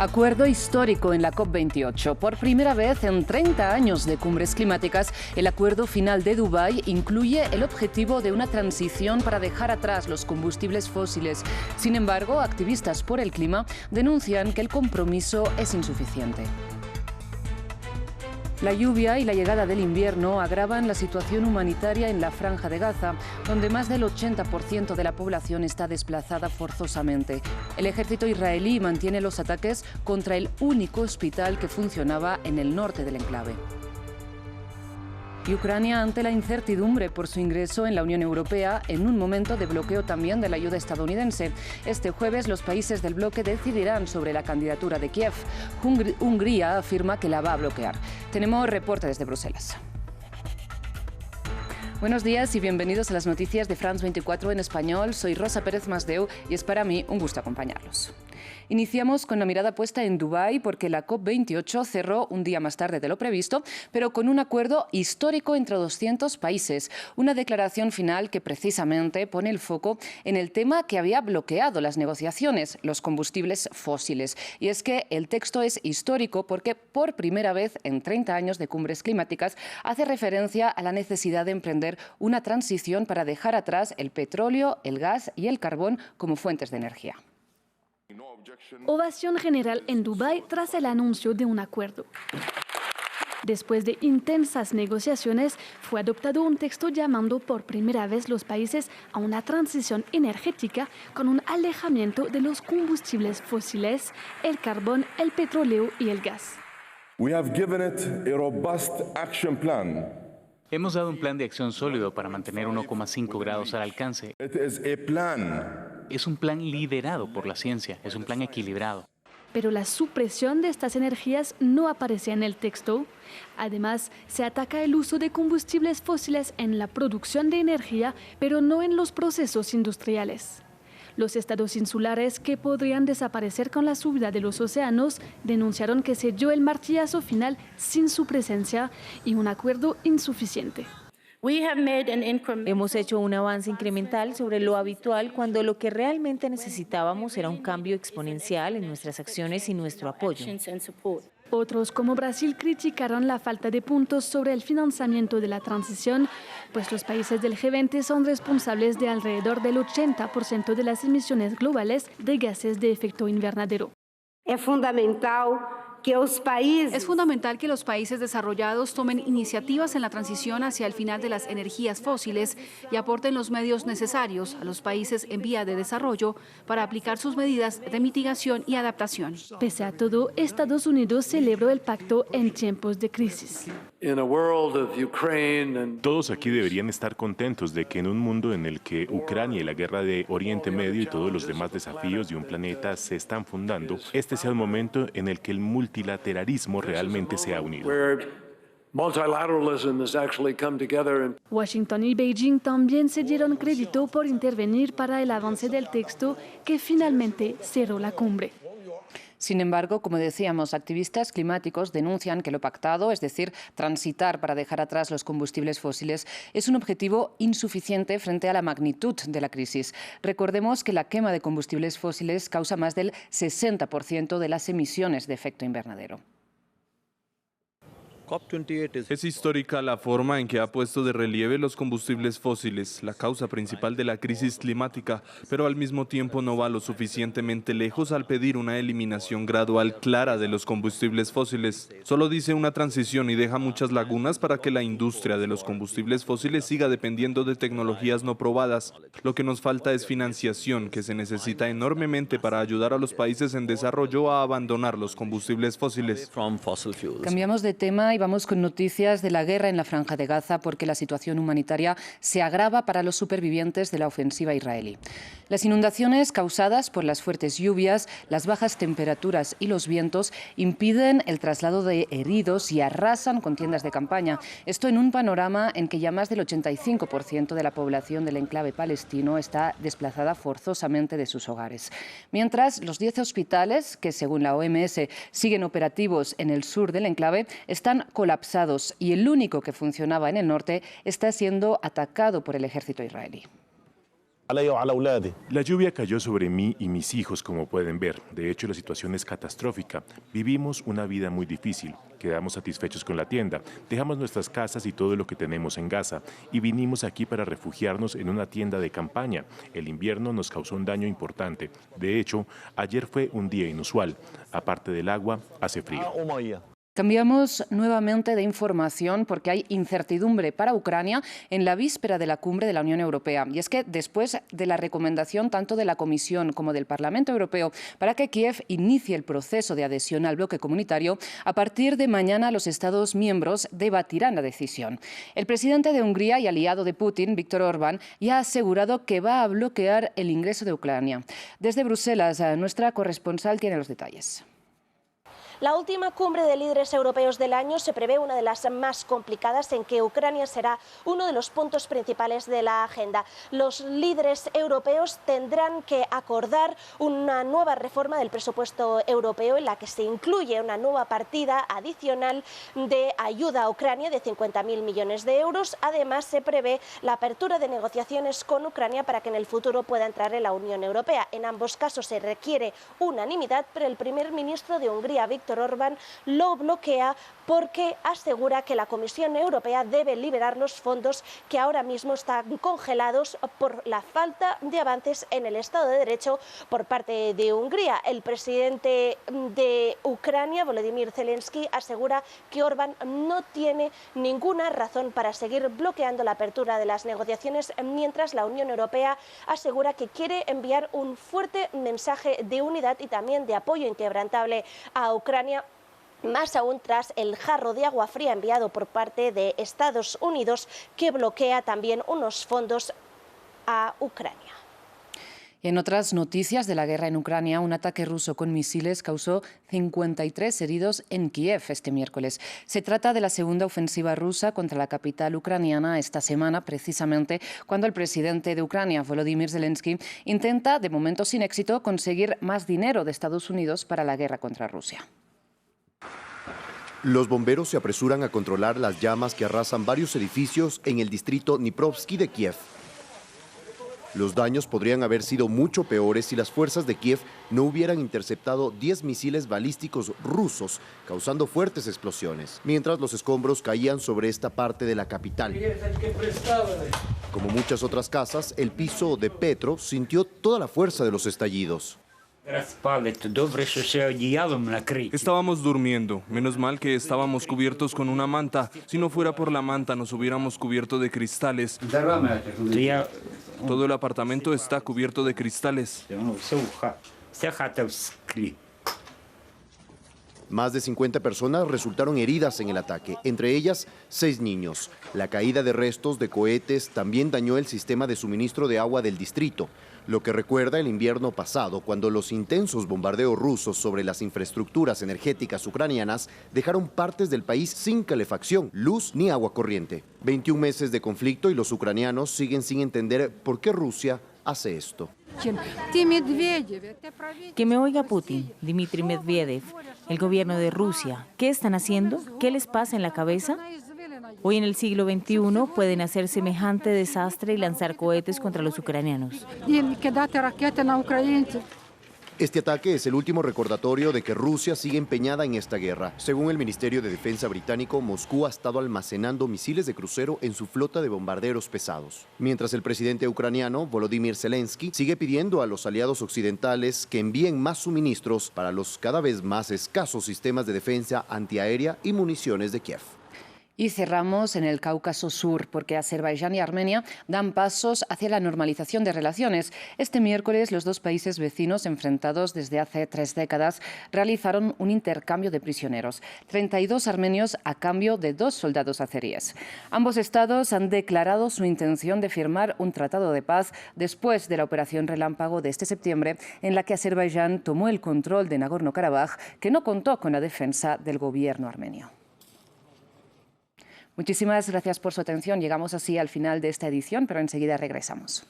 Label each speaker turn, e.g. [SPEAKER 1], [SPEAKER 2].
[SPEAKER 1] Acuerdo histórico en la COP28. Por primera vez en 30 años de cumbres climáticas, el acuerdo final de Dubái incluye el objetivo de una transición para dejar atrás los combustibles fósiles. Sin embargo, activistas por el clima denuncian que el compromiso es insuficiente. La lluvia y la llegada del invierno agravan la situación humanitaria en la Franja de Gaza, donde más del 80% de la población está desplazada forzosamente. El ejército israelí mantiene los ataques contra el único hospital que funcionaba en el norte del enclave. Y Ucrania ante la incertidumbre por su ingreso en la Unión Europea en un momento de bloqueo también de la ayuda estadounidense. Este jueves los países del bloque decidirán sobre la candidatura de Kiev. Hungría afirma que la va a bloquear. Tenemos reporte desde Bruselas. Buenos días y bienvenidos a las noticias de France 24 en español. Soy Rosa Pérez Masdeu y es para mí un gusto acompañarlos. Iniciamos con la mirada puesta en Dubái porque la COP28 cerró un día más tarde de lo previsto, pero con un acuerdo histórico entre 200 países. Una declaración final que precisamente pone el foco en el tema que había bloqueado las negociaciones, los combustibles fósiles. Y es que el texto es histórico porque por primera vez en 30 años de cumbres climáticas hace referencia a la necesidad de emprender una transición para dejar atrás el petróleo, el gas y el carbón como fuentes de energía.
[SPEAKER 2] Ovación general en Dubái tras el anuncio de un acuerdo. Después de intensas negociaciones, fue adoptado un texto llamando por primera vez los países a una transición energética con un alejamiento de los combustibles fósiles, el carbón, el petróleo y el gas.
[SPEAKER 3] Hemos dado un plan de acción sólido para mantener 1,5 grados al alcance. Es un plan liderado por la ciencia, es un plan equilibrado.
[SPEAKER 2] Pero la supresión de estas energías no aparece en el texto. Además, se ataca el uso de combustibles fósiles en la producción de energía, pero no en los procesos industriales. Los estados insulares, que podrían desaparecer con la subida de los océanos, denunciaron que se dio el martillazo final sin su presencia y un acuerdo insuficiente.
[SPEAKER 4] Hemos hecho un avance incremental sobre lo habitual cuando lo que realmente necesitábamos era un cambio exponencial en nuestras acciones y nuestro apoyo.
[SPEAKER 2] Otros, como Brasil, criticaron la falta de puntos sobre el financiamiento de la transición, pues los países del G20 son responsables de alrededor del 80% de las emisiones globales de gases de efecto invernadero.
[SPEAKER 5] Es fundamental que los países desarrollados tomen iniciativas en la transición hacia el final de las energías fósiles y aporten los medios necesarios a los países en vía de desarrollo para aplicar sus medidas de mitigación y adaptación.
[SPEAKER 2] Pese a todo, Estados Unidos celebró el pacto en tiempos de crisis.
[SPEAKER 6] Todos aquí deberían estar contentos de que en un mundo en el que Ucrania y la guerra de Oriente Medio y todos los demás desafíos de un planeta se están fundando, este sea un momento en el que el multilateralismo realmente se ha unido.
[SPEAKER 2] Washington y Beijing también se dieron crédito por intervenir para el avance del texto que finalmente cerró la cumbre.
[SPEAKER 1] Sin embargo, como decíamos, activistas climáticos denuncian que lo pactado, es decir, transitar para dejar atrás los combustibles fósiles, es un objetivo insuficiente frente a la magnitud de la crisis. Recordemos que la quema de combustibles fósiles causa más del 60% de las emisiones de efecto invernadero.
[SPEAKER 7] Es histórica la forma en que ha puesto de relieve los combustibles fósiles, la causa principal de la crisis climática, pero al mismo tiempo no va lo suficientemente lejos al pedir una eliminación gradual clara de los combustibles fósiles. Solo dice una transición y deja muchas lagunas para que la industria de los combustibles fósiles siga dependiendo de tecnologías no probadas. Lo que nos falta es financiación, que se necesita enormemente para ayudar a los países en desarrollo a abandonar los combustibles fósiles.
[SPEAKER 1] Cambiamos de tema y vamos con noticias de la guerra en la Franja de Gaza porque la situación humanitaria se agrava para los supervivientes de la ofensiva israelí. Las inundaciones causadas por las fuertes lluvias, las bajas temperaturas y los vientos impiden el traslado de heridos y arrasan con tiendas de campaña. Esto en un panorama en que ya más del 85% de la población del enclave palestino está desplazada forzosamente de sus hogares. Mientras, los 10 hospitales, que según la OMS siguen operativos en el sur del enclave, están colapsados y el único que funcionaba en el norte está siendo atacado por el ejército israelí.
[SPEAKER 6] La lluvia cayó sobre mí y mis hijos, como pueden ver. De hecho, la situación es catastrófica. Vivimos una vida muy difícil. Quedamos satisfechos con la tienda. Dejamos nuestras casas y todo lo que tenemos en Gaza. Y vinimos aquí para refugiarnos en una tienda de campaña. El invierno nos causó un daño importante. De hecho, ayer fue un día inusual. Aparte del agua, hace frío.
[SPEAKER 1] Cambiamos nuevamente de información porque hay incertidumbre para Ucrania en la víspera de la cumbre de la Unión Europea. Y es que después de la recomendación tanto de la Comisión como del Parlamento Europeo para que Kiev inicie el proceso de adhesión al bloque comunitario, a partir de mañana los Estados miembros debatirán la decisión. El presidente de Hungría y aliado de Putin, Viktor Orbán, ya ha asegurado que va a bloquear el ingreso de Ucrania. Desde Bruselas, nuestra corresponsal tiene los detalles.
[SPEAKER 8] La última cumbre de líderes europeos del año se prevé una de las más complicadas, en que Ucrania será uno de los puntos principales de la agenda. Los líderes europeos tendrán que acordar una nueva reforma del presupuesto europeo en la que se incluye una nueva partida adicional de ayuda a Ucrania de 50.000 millones de euros. Además, se prevé la apertura de negociaciones con Ucrania para que en el futuro pueda entrar en la Unión Europea. En ambos casos se requiere unanimidad, pero el primer ministro de Hungría, Viktor Orbán, lo bloquea porque asegura que la Comisión Europea debe liberar los fondos que ahora mismo están congelados por la falta de avances en el Estado de Derecho por parte de Hungría. El presidente de Ucrania, Volodymyr Zelensky, asegura que Orbán no tiene ninguna razón para seguir bloqueando la apertura de las negociaciones, mientras la Unión Europea asegura que quiere enviar un fuerte mensaje de unidad y también de apoyo inquebrantable a Ucrania, más aún tras el jarro de agua fría enviado por parte de Estados Unidos, que bloquea también unos fondos a Ucrania.
[SPEAKER 1] Y en otras noticias de la guerra en Ucrania, un ataque ruso con misiles causó 53 heridos en Kiev este miércoles. Se trata de la segunda ofensiva rusa contra la capital ucraniana esta semana, precisamente cuando el presidente de Ucrania, Volodymyr Zelensky, intenta, de momento sin éxito, conseguir más dinero de Estados Unidos para la guerra contra Rusia.
[SPEAKER 9] Los bomberos se apresuran a controlar las llamas que arrasan varios edificios en el distrito Dniprovsky de Kiev. Los daños podrían haber sido mucho peores si las fuerzas de Kiev no hubieran interceptado 10 misiles balísticos rusos, causando fuertes explosiones, mientras los escombros caían sobre esta parte de la capital. Como muchas otras casas, el piso de Petro sintió toda la fuerza de los estallidos.
[SPEAKER 7] Estábamos durmiendo. Menos mal que estábamos cubiertos con una manta. Si no fuera por la manta, nos hubiéramos cubierto de cristales. Todo el apartamento está cubierto de cristales.
[SPEAKER 9] Más de 50 personas resultaron heridas en el ataque, entre ellas 6 niños. La caída de restos de cohetes también dañó el sistema de suministro de agua del distrito, lo que recuerda el invierno pasado, cuando los intensos bombardeos rusos sobre las infraestructuras energéticas ucranianas dejaron partes del país sin calefacción, luz ni agua corriente. 21 meses de conflicto y los ucranianos siguen sin entender por qué Rusia hace esto.
[SPEAKER 4] Que me oiga Putin, Dmitry Medvedev, el gobierno de Rusia. ¿Qué están haciendo? ¿Qué les pasa en la cabeza? Hoy en el siglo XXI pueden hacer semejante desastre y lanzar cohetes contra los ucranianos.
[SPEAKER 9] Este ataque es el último recordatorio de que Rusia sigue empeñada en esta guerra. Según el Ministerio de Defensa británico, Moscú ha estado almacenando misiles de crucero en su flota de bombarderos pesados. Mientras el presidente ucraniano, Volodymyr Zelensky, sigue pidiendo a los aliados occidentales que envíen más suministros para los cada vez más escasos sistemas de defensa antiaérea y municiones de Kiev.
[SPEAKER 1] Y cerramos en el Cáucaso Sur, porque Azerbaiyán y Armenia dan pasos hacia la normalización de relaciones. Este miércoles, los dos países vecinos, enfrentados desde hace 3 décadas, realizaron un intercambio de prisioneros. 32 armenios a cambio de 2 soldados azeríes. Ambos estados han declarado su intención de firmar un tratado de paz después de la operación Relámpago de este septiembre, en la que Azerbaiyán tomó el control de Nagorno-Karabaj, que no contó con la defensa del gobierno armenio. Muchísimas gracias por su atención. Llegamos así al final de esta edición, pero enseguida regresamos.